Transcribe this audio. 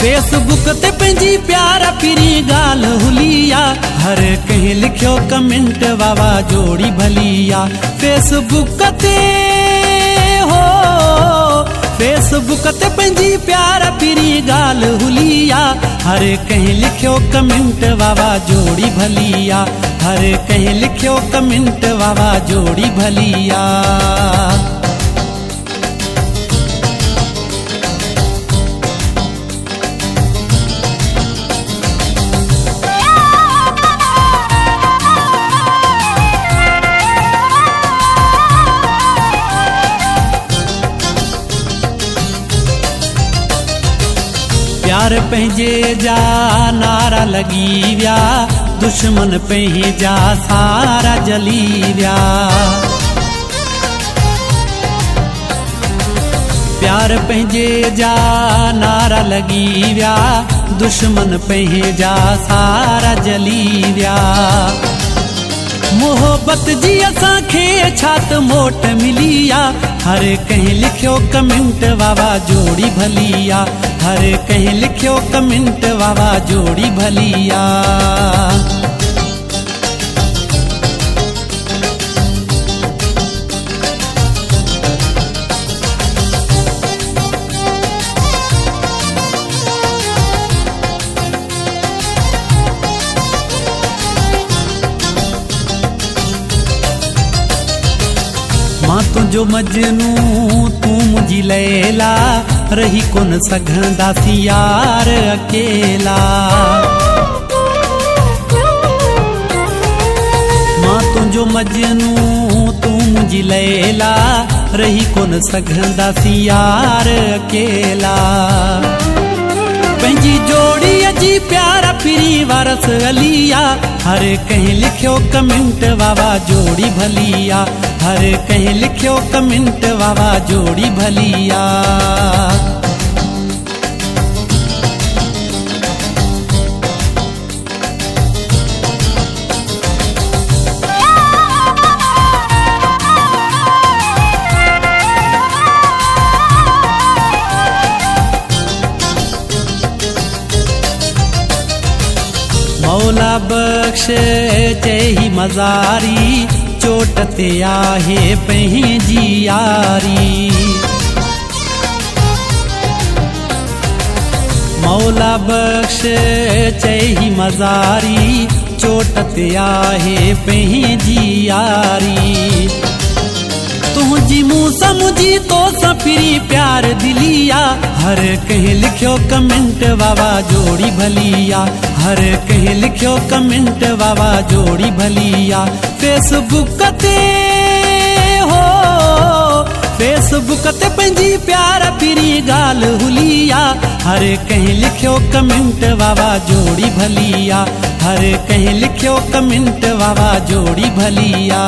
Facebook ते पंहिंजी प्यार पिरी गाल हुलिया, हर कंहिं लिखियो कमेंट वावा जोड़ी भलिया। फेसबुक ते हो फेसबुक ते पंहिंजी प्यार पिरी गाल हुलिया, हर कंहिं लिखियो कमेंट वावा जोड़ी भलिया। हर कंहिं लिखियो कमेंट वावा जोड़ी भलिया। प्यार पंहिंजे जा नारा लगी विया, दुश्मन पंहिंजा सारा जली विया। प्यार पंहिंजे जा नारा लगी विया, दुश्मन पंहिंजा सारा जली विया। मोहब्बत जी असांखे छा त मोट मिलिया, हर कंहिं लिखियो कमेंट वावा जोड़ी भलिया। हर कंहिं लिखियो कमेंट वावा जोड़ी भलिया। मां तुंहिंजो मजनू तू मुंहिंजी लैला, रही कोन सघंदासीं यार अकेला। मां तुंहिंजो मजनू तू मुंहिंजी लैला, रही कोन सघंदासीं यार अकेला। पंहिंजी जोड़ीअ जी प्यार पिरी वारस अलिया, हर कंहिं लिखियो कमेंट वावा जोड़ी भलिया। हर कंहिं लिखियो कमेंट वावा जोड़ी भलिया। मौला बख्श चई मज़ारी, चोट ते आहे पंहिंजी यारी। मौला बख्श चई मज़ारी, चोट ते आहे पंहिंजी यारी। तुंहिंजी मूं समुझी तो सां पिरी प्यार दिलिया, हर कंहिं लिखियो कमेंट वावा जोड़ी भलिया। हर कंहिं लिखियो कमेंट वावा जोड़ी भलिया। फेसबुक ते हो फेसबुक ते पंहिंजी प्यार पिरी गाल हुलिया, हर कंहिं लिखियो कमेंट वावा जोड़ी भलिया। हर कंहिं लिखियो कमेंट वावा जोड़ी भलिया।